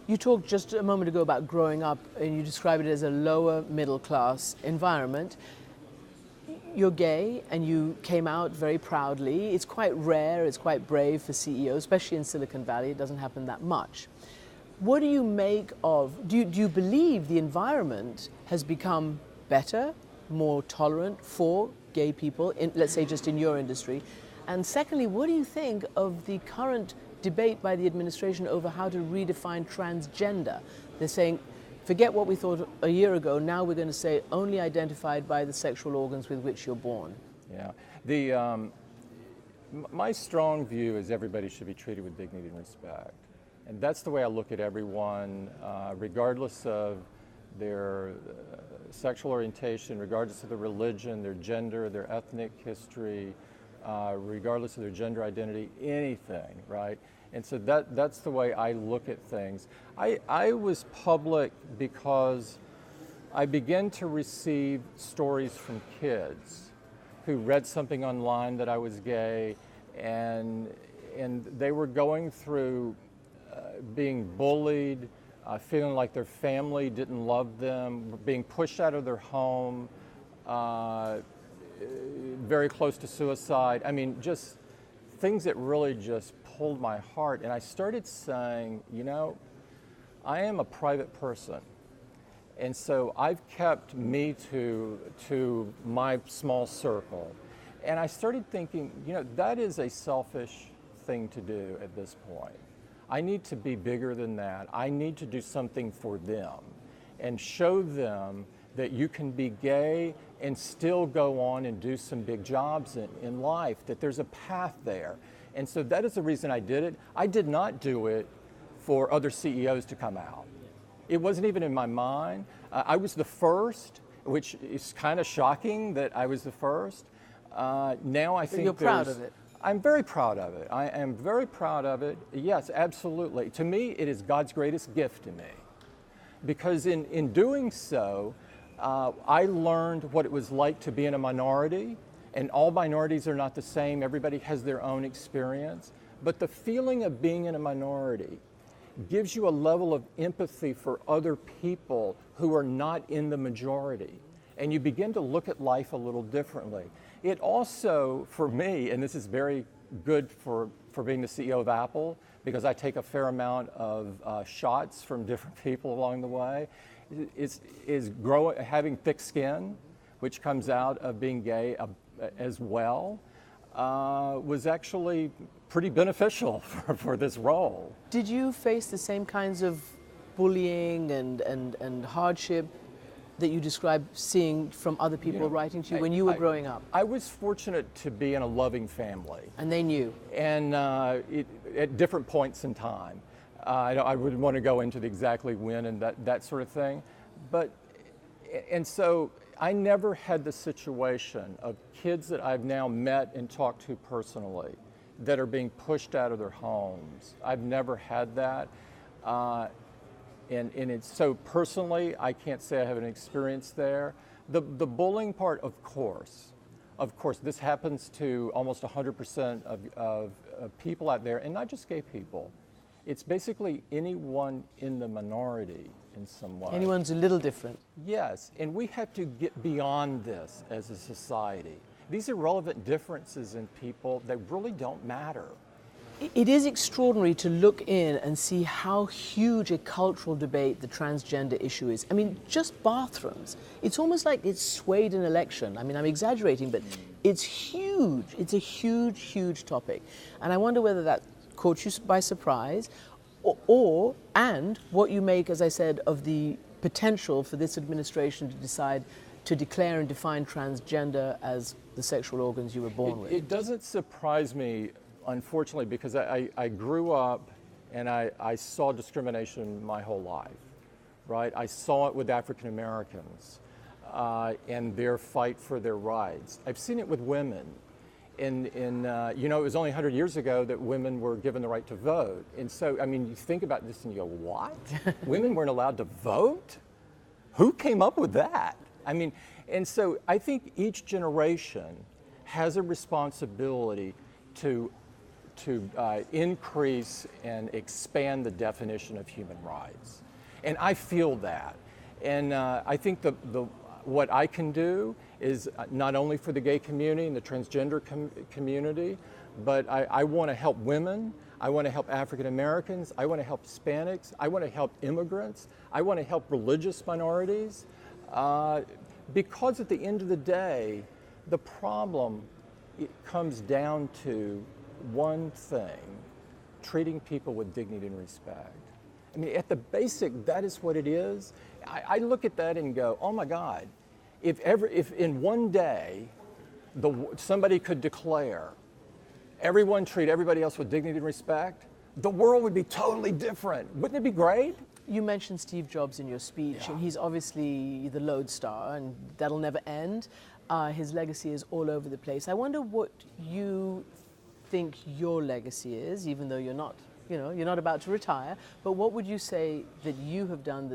You talked just a moment ago about growing up, and you describe it as a lower middle class environment. You're gay and you came out very proudly. It's quite rare, it's quite brave for CEOs, especially in Silicon Valley. It doesn't happen that much. What do you make of, do you believe the environment has become better, more tolerant for gay people, let's say just in your industry? And secondly, what do you think of the current debate by the administration over how to redefine transgender? They're saying, forget what we thought a year ago, now we're going to say only identified by the sexual organs with which you're born. Yeah, my strong view is everybody should be treated with dignity and respect. And that's the way I look at everyone, regardless of their sexual orientation, regardless of their religion, their gender, their ethnic history, regardless of their gender identity, anything, right? And so that's the way I look at things. I was public because I began to receive stories from kids who read something online that I was gay, and they were going through being bullied, feeling like their family didn't love them, being pushed out of their home, very close to suicide. I mean, just things that really just pulled my heart. And I started saying, you know, I am a private person. And so I've kept me to my small circle. And I started thinking, you know, that is a selfish thing to do at this point. I need to be bigger than that. I need to do something for them and show them that you can be gay and still go on and do some big jobs in life, that there's a path there. And so that is the reason I did it. I did not do it for other CEOs to come out. It wasn't even in my mind. I was the first, which is kind of shocking that I was the first. Now I think you're proud of it. I'm very proud of it. I am very proud of it. Yes, absolutely. To me, it is God's greatest gift to me. Because in doing so, I learned what it was like to be in a minority, and all minorities are not the same. Everybody has their own experience. But the feeling of being in a minority gives you a level of empathy for other people who are not in the majority. And you begin to look at life a little differently. It also, for me, and this is very good for being the CEO of Apple, because I take a fair amount of shots from different people along the way, is having thick skin, which comes out of being gay as well, was actually pretty beneficial for this role. Did you face the same kinds of bullying and hardship that you described seeing from other people writing to you when you were growing up? I was fortunate to be in a loving family. And they knew? And at different points in time. I wouldn't want to go into the exactly when and that sort of thing. And so I never had the situation of kids that I've now met and talked to personally that are being pushed out of their homes. I've never had that. And it's so personally, I can't say I have an experience there. The bullying part, of course, this happens to almost 100% of people out there, and not just gay people. It's basically anyone in the minority in some way. Anyone's a little different. Yes, and we have to get beyond this as a society. These are relevant differences in people that really don't matter. It is extraordinary to look in and see how huge a cultural debate the transgender issue is. I mean, just bathrooms. It's almost like it's swayed an election. I mean, I'm exaggerating, but it's huge. It's a huge, huge topic. And I wonder whether that caught you by surprise, and what you make, as I said, of the potential for this administration to decide to declare and define transgender as the sexual organs you were born with. It doesn't surprise me, unfortunately, because I grew up and I saw discrimination my whole life, right? I saw it with African Americans and their fight for their rights. I've seen it with women. You know, it was only 100 years ago that women were given the right to vote. And so, I mean, you think about this and you go, what? Women weren't allowed to vote? Who came up with that? I mean, and so I think each generation has a responsibility to to increase and expand the definition of human rights. And I feel that. And I think what I can do is not only for the gay community and the transgender community, but I want to help women, I want to help African Americans, I want to help Hispanics, I want to help immigrants, I want to help religious minorities, because at the end of the day, the problem comes down to one thing: treating people with dignity and respect. I mean, at the basic, that is what it is. I look at that and go, oh my God, if in one day somebody could declare, everyone treat everybody else with dignity and respect, the world would be totally different. Wouldn't it be great? You mentioned Steve Jobs in your speech, and he's obviously the lodestar, and that'll never end. His legacy is all over the place. I wonder what you think your legacy is, even though you're not about to retire. But what would you say that you have done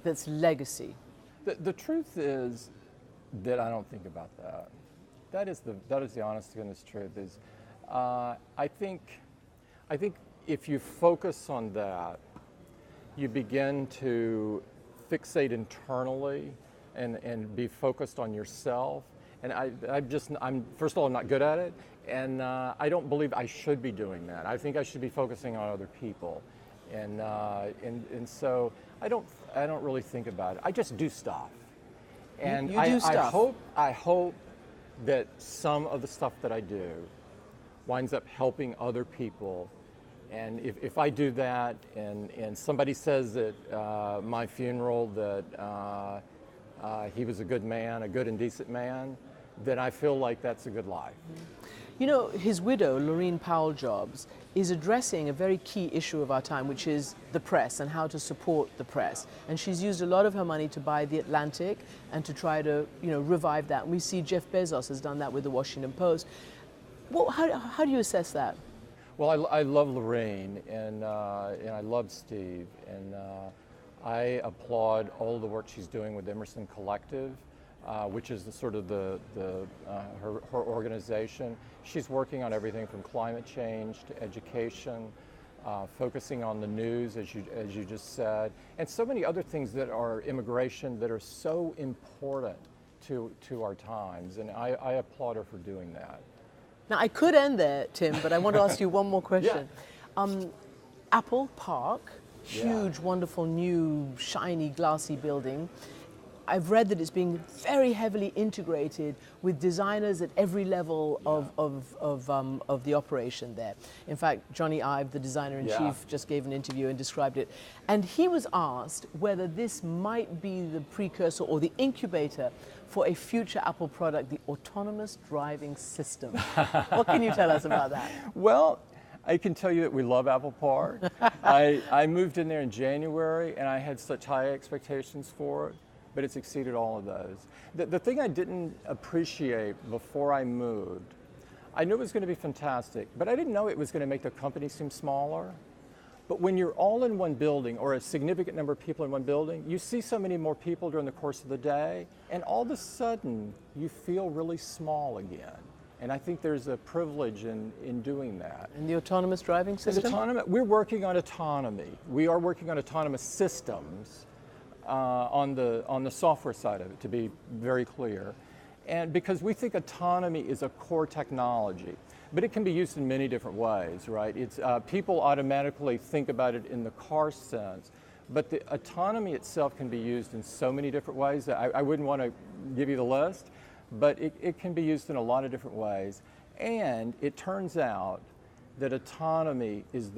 that's legacy? The truth is that I don't think about that. That is the honest to goodness truth. Is I think if you focus on that, you begin to fixate internally and be focused on yourself. And I'm first of all, I'm not good at it, and I don't believe I should be doing that. I think I should be focusing on other people, and so I don't really think about it. I just do stuff, and you do stuff. I hope that some of the stuff that I do winds up helping other people. And if I do that, and somebody says at my funeral that he was a good man, a good and decent man, then I feel like that's a good life. You know, his widow, Laureen Powell Jobs, is addressing a very key issue of our time, which is the press and how to support the press. And she's used a lot of her money to buy The Atlantic and to try to, revive that. And we see Jeff Bezos has done that with the Washington Post. Well, how do you assess that? Well, I love Lorraine, and I love Steve, and I applaud all the work she's doing with Emerson Collective, which is her organization. She's working on everything from climate change to education, focusing on the news, as you just said, and so many other things that are immigration that are so important to our times, and I applaud her for doing that. Now, I could end there, Tim, but I want to ask you one more question. Yeah. Apple Park, huge, wonderful, new, shiny, glassy building. I've read that it's being very heavily integrated with designers at every level of the operation there. In fact, Johnny Ive, the designer-in-chief, just gave an interview and described it. And he was asked whether this might be the precursor or the incubator for a future Apple product, the autonomous driving system. What can you tell us about that? Well, I can tell you that we love Apple Park. I moved in there in January, and I had such high expectations for it, but it's exceeded all of those. The thing I didn't appreciate before I moved, I knew it was going to be fantastic, but I didn't know it was going to make the company seem smaller. But when you're all in one building, or a significant number of people in one building, you see so many more people during the course of the day, and all of a sudden, you feel really small again. And I think there's a privilege in doing that. And the autonomous driving system? We're working on autonomy. We are working on autonomous systems on the software side of it, to be very clear. And because we think autonomy is a core technology, but it can be used in many different ways, right? It's people automatically think about it in the car sense, but the autonomy itself can be used in so many different ways that I wouldn't want to give you the list, but it can be used in a lot of different ways. And it turns out that autonomy is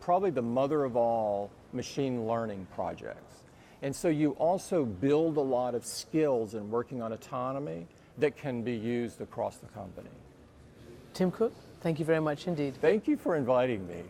probably the mother of all machine learning projects. And so you also build a lot of skills in working on autonomy that can be used across the company. Tim Cook, thank you very much indeed. Thank you for inviting me.